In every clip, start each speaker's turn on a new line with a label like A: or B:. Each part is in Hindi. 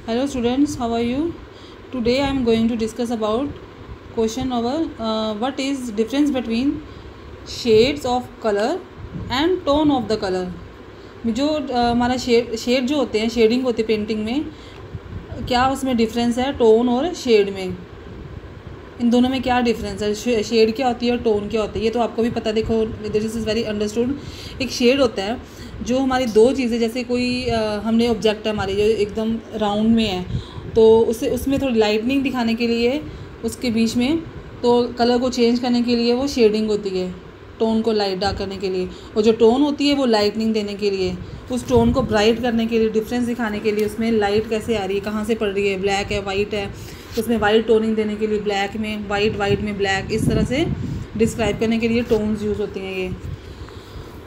A: Hello students, how are you? Today I am going to discuss about question over what is difference between shades of color and tone of the color. जो हमारा शेड जो होते हैं, शेडिंग होती है पेंटिंग में, क्या उसमें डिफरेंस है टोन और शेड में? इन दोनों में क्या डिफरेंस है? शेड क्या होती है और टोन क्या होती है? ये तो आपको भी पता, देखो दिस इज़ वेरी अंडरस्टूड। एक शेड होता है जो हमारी दो चीज़ें, जैसे कोई हमने ऑब्जेक्ट है हमारी जो एकदम राउंड में है, तो उसमें थोड़ी लाइटनिंग दिखाने के लिए उसके बीच में, तो कलर को चेंज करने के लिए वो शेडिंग होती है, टोन को लाइट डार्क करने के लिए। और जो टोन होती है वो लाइटनिंग देने के लिए, उस टोन को ब्राइट करने के लिए, डिफरेंस दिखाने के लिए, उसमें लाइट कैसे आ रही है, कहाँ से पड़ रही है, ब्लैक है वाइट है, उसमें वाइट टोनिंग देने के लिए ब्लैक में वाइट, वाइट में ब्लैक, इस तरह से डिस्क्राइब करने के लिए टोन्स यूज़ होती हैं। ये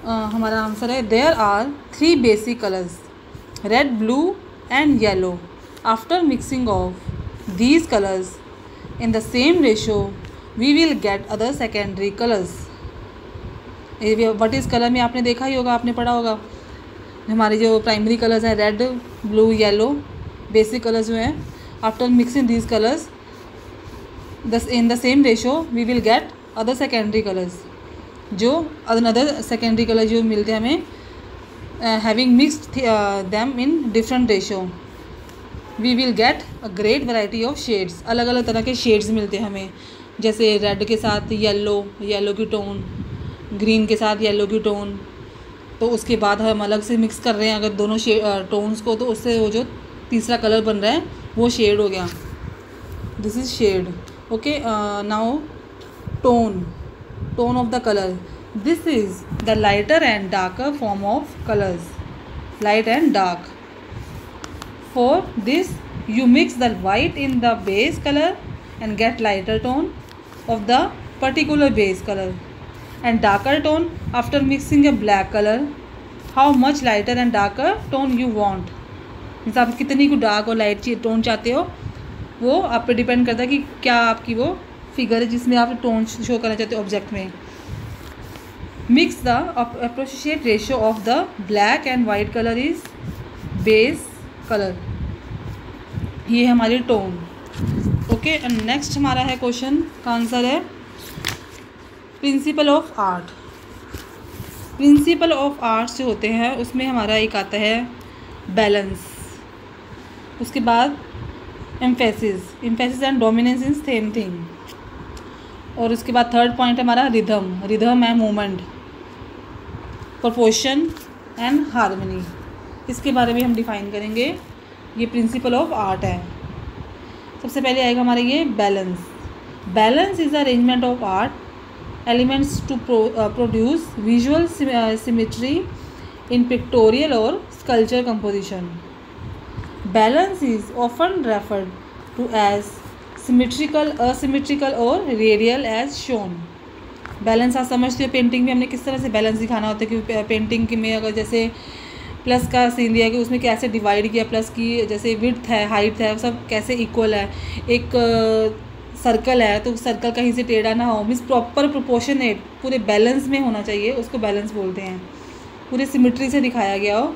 A: हमारा आंसर है there are 3 basic colours, red, blue and yellow. After mixing of these colours in the same ratio we will get other secondary colours. What is colour में आपने देखा ही होगा, आपने पढ़ा होगा। हमारे जो प्राइमरी कलर्स हैं red, blue, yellow, basic colours जो हैं, after mixing these colours in the same ratio we will get other secondary colours. जो अदर सेकेंडरी कलर जो मिलते हैं हमें, having mixed them in different ratio we will get a great variety of shades. अलग अलग तरह के शेड्स मिलते हैं हमें, जैसे रेड के साथ येलो, येलो की टोन, ग्रीन के साथ येलो की टोन। तो उसके बाद हम अलग से मिक्स कर रहे हैं अगर दोनों टोन्स को, तो उससे वो जो तीसरा कलर बन रहा है वो शेड हो गया। This is shade. Okay, now tone, tone of the color. This is the lighter and darker form of colors, light and dark. For this you mix the white in the base color and get lighter tone of the particular base color and darker tone after mixing a black color. How much lighter and darker tone you want, means आप कितनी को डार्क और लाइट टोन चाहते हो, वो आप पे डिपेंड करता है कि क्या आपकी वो फिगर है जिसमें आप टोन शो करना चाहते हो ऑब्जेक्ट में। Mix the appropriate ratio of the black and white colour is base colour. ये है हमारी टोन। ओके, एंड नेक्स्ट हमारा है क्वेश्चन का आंसर है principal of art. Principle of arts जो होते हैं उसमें हमारा एक आता है बैलेंस, उसके बाद emphasis and dominance in same thing, और उसके बाद थर्ड पॉइंट है हमारा rhythm and movement, proportion and harmony. इसके बारे में हम डिफाइन करेंगे। ये प्रिंसिपल ऑफ आर्ट है। सबसे पहले आएगा हमारा ये balance. Balance is arrangement of art elements to produce visual symmetry in pictorial और sculpture composition. Balance is often referred to as symmetrical, asymmetrical और रेडियल एज शोन। बैलेंस आप समझते हो पेंटिंग में हमने किस तरह से बैलेंस दिखाना होता है कि पेंटिंग में अगर जैसे प्लस का सीन लिया कि उसमें कैसे डिवाइड किया, प्लस की जैसे विड्थ है, हाइट है, सब कैसे इक्वल है। एक सर्कल है तो सर्कल कहीं से टेढ़ा ना हो, मीन्स प्रॉपर प्रोपोर्शनेट पूरे बैलेंस में होना चाहिए, उसको बैलेंस बोलते हैं। पूरे सिमेट्री से दिखाया गया हो।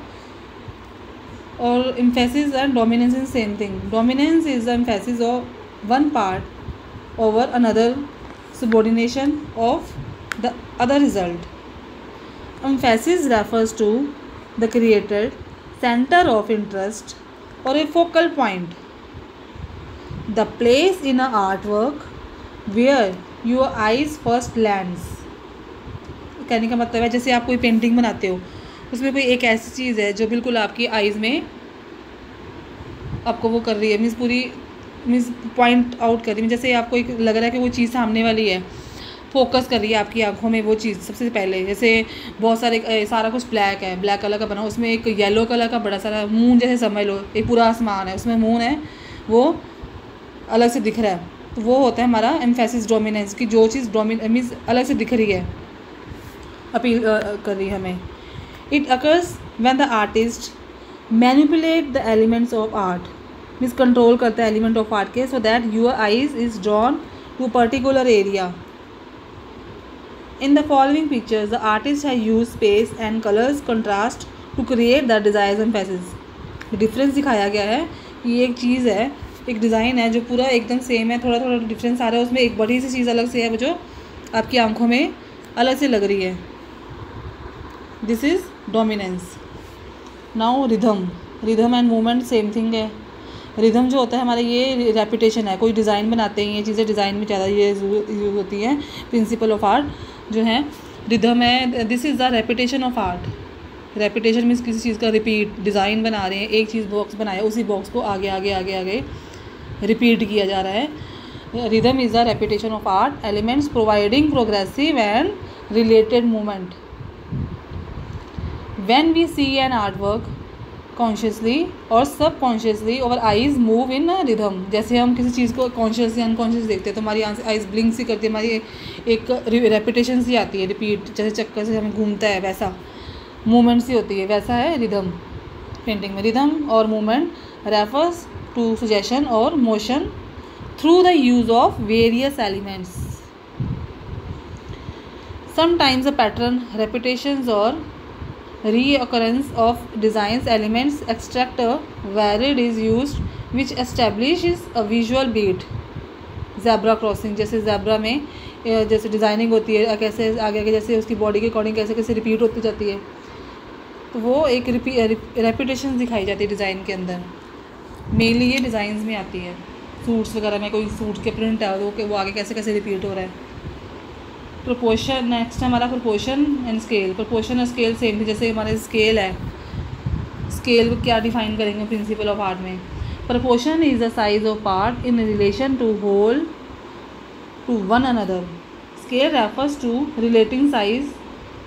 A: और emphasis and dominance in same thing. Dominance is the emphasis of one part over another, subordination of the other result. Emphasis refers to the created center of interest or a focal point, the place in an artwork where your eyes first lands. कहने का मतलब है जैसे आप कोई पेंटिंग बनाते हो, उसमें कोई एक ऐसी चीज़ है जो बिल्कुल आपकी आइज़ में आपको वो कर रही है, मीन्स पूरी पॉइंट आउट कर रही है। जैसे आपको एक लग रहा है कि वो चीज़ सामने वाली है, फोकस कर रही है आपकी आंखों में वो चीज़। सबसे पहले जैसे बहुत सारे सारा कुछ ब्लैक है, ब्लैक कलर का बना, उसमें एक येलो कलर का बड़ा सारा मून जैसे समझ लो, एक पूरा आसमान है उसमें मून है, वो अलग से दिख रहा है, तो वो होता है हमारा एम्फेसिस डोमिनेंस की, जो चीज़ मीन्स अलग से दिख रही है, अपील कर रही है हमें। It occurs when the artist manipulate the elements of art, means control करता है एलिमेंट ऑफ आर्ट के, so that your eyes is drawn to particular area. In the following pictures the artist has use space and colours contrast to create the desired emphasis. Difference दिखाया गया है ये एक चीज़ है, एक डिज़ाइन है जो पूरा एकदम सेम है, थोड़ा थोड़ा डिफरेंस आ रहा है उसमें, एक बड़ी सी चीज़ अलग से है वो जो आपकी आंखों में अलग से लग रही है। This is dominance. Now rhythm. Rhythm and movement same thing है। रिदम जो होता है हमारा, ये रेपिटेशन है। कोई डिज़ाइन बनाते हैं, ये चीज़ें डिज़ाइन में ज़्यादा ये यूज़ होती हैं। प्रिंसिपल ऑफ आर्ट जो है रिदम है। This is the repetition of art. Repetition means किसी चीज़ का रिपीट। डिज़ाइन बना रहे हैं, एक चीज़ बॉक्स बनाया, उसी बॉक्स को आगे आगे आगे आगे रिपीट किया जा रहा है। Rhythm is the repetition of art elements providing progressive and related movement. When we see an art work consciously और subconsciously our eyes move in rhythm. जैसे हम किसी चीज़ को कॉन्शियस या अनकॉन्शियस देखते हैं तो हमारी आइज़ ब्लिंक सी करती है, हमारी एक रेपिटेशन सी आती है, रिपीट, जैसे चक्कर से हमें घूमता है वैसा मूवमेंट सी होती है, वैसा है रिदम पेंटिंग में। रिदम और मूवमेंट रेफर्स टू सजेशन और motion through the use of various elements. Sometimes a pattern, repetitions और reoccurrence of designs elements extract a varied is used which establishes a visual beat. Zebra crossing, जैसे ज़ेब्रा में जैसे डिज़ाइनिंग होती है, कैसे आगे आगे जैसे उसकी बॉडी के अकॉर्डिंग कैसे कैसे रिपीट होती जाती है, तो वो एक रेपिटेशन दिखाई जाती है डिज़ाइन के अंदर। मेनली ये डिज़ाइंस में आती है। सूट्स वगैरह में कोई सूट के प्रिंट है तो वो आगे कैसे कैसे रिपीट हो रहा है। प्रोपोर्शन नेक्स्ट है हमारा प्रोपोर्शन एंड स्केल। प्रोपोर्शन और स्केल सेम थी, जैसे हमारे स्केल है, स्केल को क्या डिफाइन करेंगे प्रिंसिपल ऑफ आर्ट में। Proportion is the size of part in relation to whole to one another. Scale refers to relating size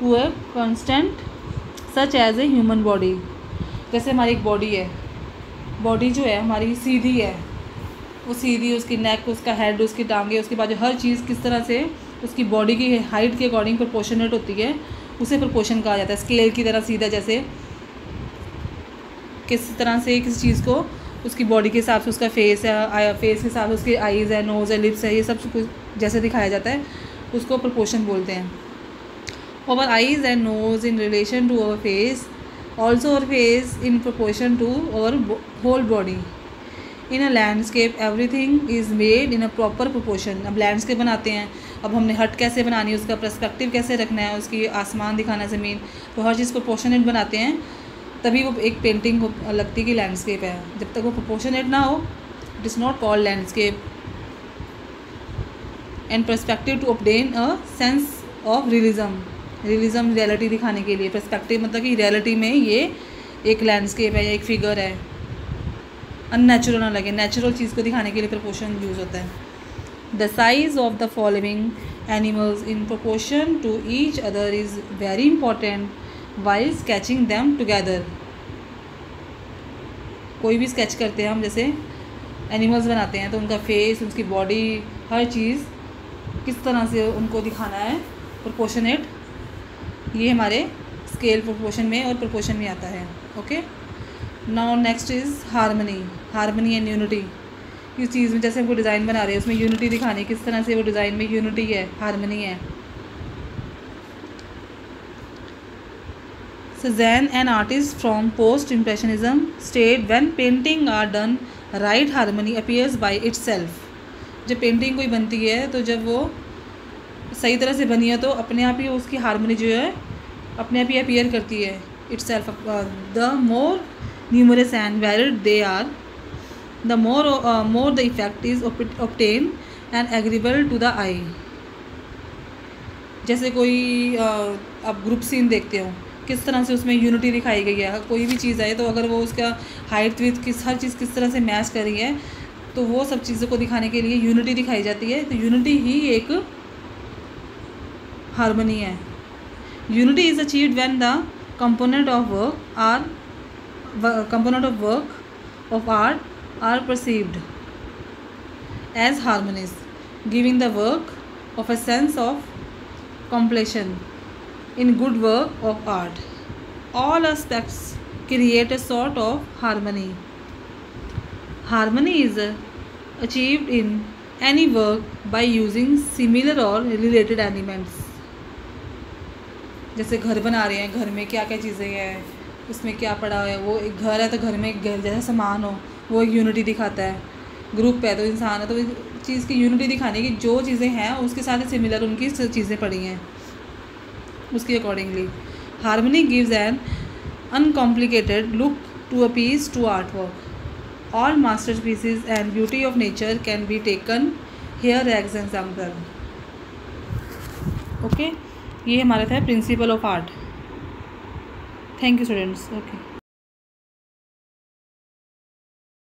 A: to a constant such as a human body. जैसे हमारी एक बॉडी है, बॉडी जो है हमारी सीधी है, वो सीधी, उसकी नेक, उसका हेड, उसकी टांगे, उसके बाद हर चीज़ किस तरह से उसकी बॉडी की हाइट के अकॉर्डिंग प्रोपोर्शनेट होती है, उसे प्रोपोर्शन कहा जाता है। स्केल की तरह सीधा, जैसे किस तरह से किसी चीज़ को उसकी बॉडी के हिसाब से उसका फेस है, फेस के हिसाब से उसकी आईज़ है, नोज़ है, लिप्स है, ये सब कुछ जैसे दिखाया जाता है उसको प्रोपोर्शन बोलते हैं। Our eyes and nose in relation to our face, also our face in proportion to our whole body. In a landscape everything is made in a proper proportion. अब लैंडस्केप बनाते हैं, अब हमने हट कैसे बनानी है, उसका पर्सपेक्टिव कैसे रखना है, उसकी आसमान दिखाना है, ज़मीन, तो हर चीज़ प्रोपोर्शनेट बनाते हैं, तभी वो एक पेंटिंग लगती है कि लैंडस्केप है। जब तक वो प्रोपोर्शनेट ना हो, it is not called landscape. And perspective to obtain a sense of realism. Realism reality दिखाने के लिए, पर्सपेक्टिव मतलब कि रियलिटी में ये एक लैंडस्केप है या एक फिगर है, अननेचुरल ना लगे, नेचुरल चीज़ को दिखाने के लिए प्रोपोर्शन यूज़ होता है। The size of the following animals in proportion to each other is very important while sketching them together. कोई भी स्केच करते हैं हम, जैसे एनिमल्स बनाते हैं, तो उनका फेस, उसकी बॉडी, हर चीज़ किस तरह से उनको दिखाना है प्रोपोर्शनेट, ये हमारे स्केल प्रोपोर्शन में और प्रोपोर्शन में आता है। Okay, now next is harmony. Harmony and unity. इस चीज़ में जैसे हमको डिज़ाइन बना रहे हैं, उसमें यूनिटी दिखानी, किस तरह से वो डिज़ाइन में यूनिटी है, हारमनी है। Cezanne, an artist from post-impressionism, stated when painting are done right, harmony appears by itself. जब पेंटिंग कोई बनती है तो जब वो सही तरह से बनी है तो अपने आप ही उसकी हारमोनी जो है अपने आप ही अपीयर करती है, itself. The more numerous and varied they are, the more the effect is obtained and agreeable to the eye. जैसे कोई आप ग्रुप सीन देखते हो, किस तरह से उसमें यूनिटी दिखाई गई है। कोई भी चीज़ है तो अगर वो उसका हाइट विथ हर चीज़ किस तरह से मैच कर रही है, तो वो सब चीज़ों को दिखाने के लिए यूनिटी दिखाई जाती है। तो यूनिटी ही एक हार्मनी है। Unity is achieved when the component of work of art are perceived as harmonious, giving the work of a sense of completion. In good work of art, all aspects create a sort of harmony. Harmony is achieved in any work by using similar or related elements. जैसे घर बना रहे हैं, घर में क्या क्या चीज़ें हैं, उसमें क्या पड़ा है, वो एक घर है तो घर में जैसा सामान हो वो एक यूनिटी दिखाता है, ग्रुप है तो इंसान है, तो इस चीज़ की यूनिटी दिखाने की जो चीज़ें हैं उसके साथ सिमिलर उनकी चीज़ें पड़ी हैं उसके accordingly. Harmony gives an uncomplicated look to a piece to art work. All master pieces and beauty of nature can be taken here as example. Okay, ये हमारा था principle of art. Thank you students. Okay.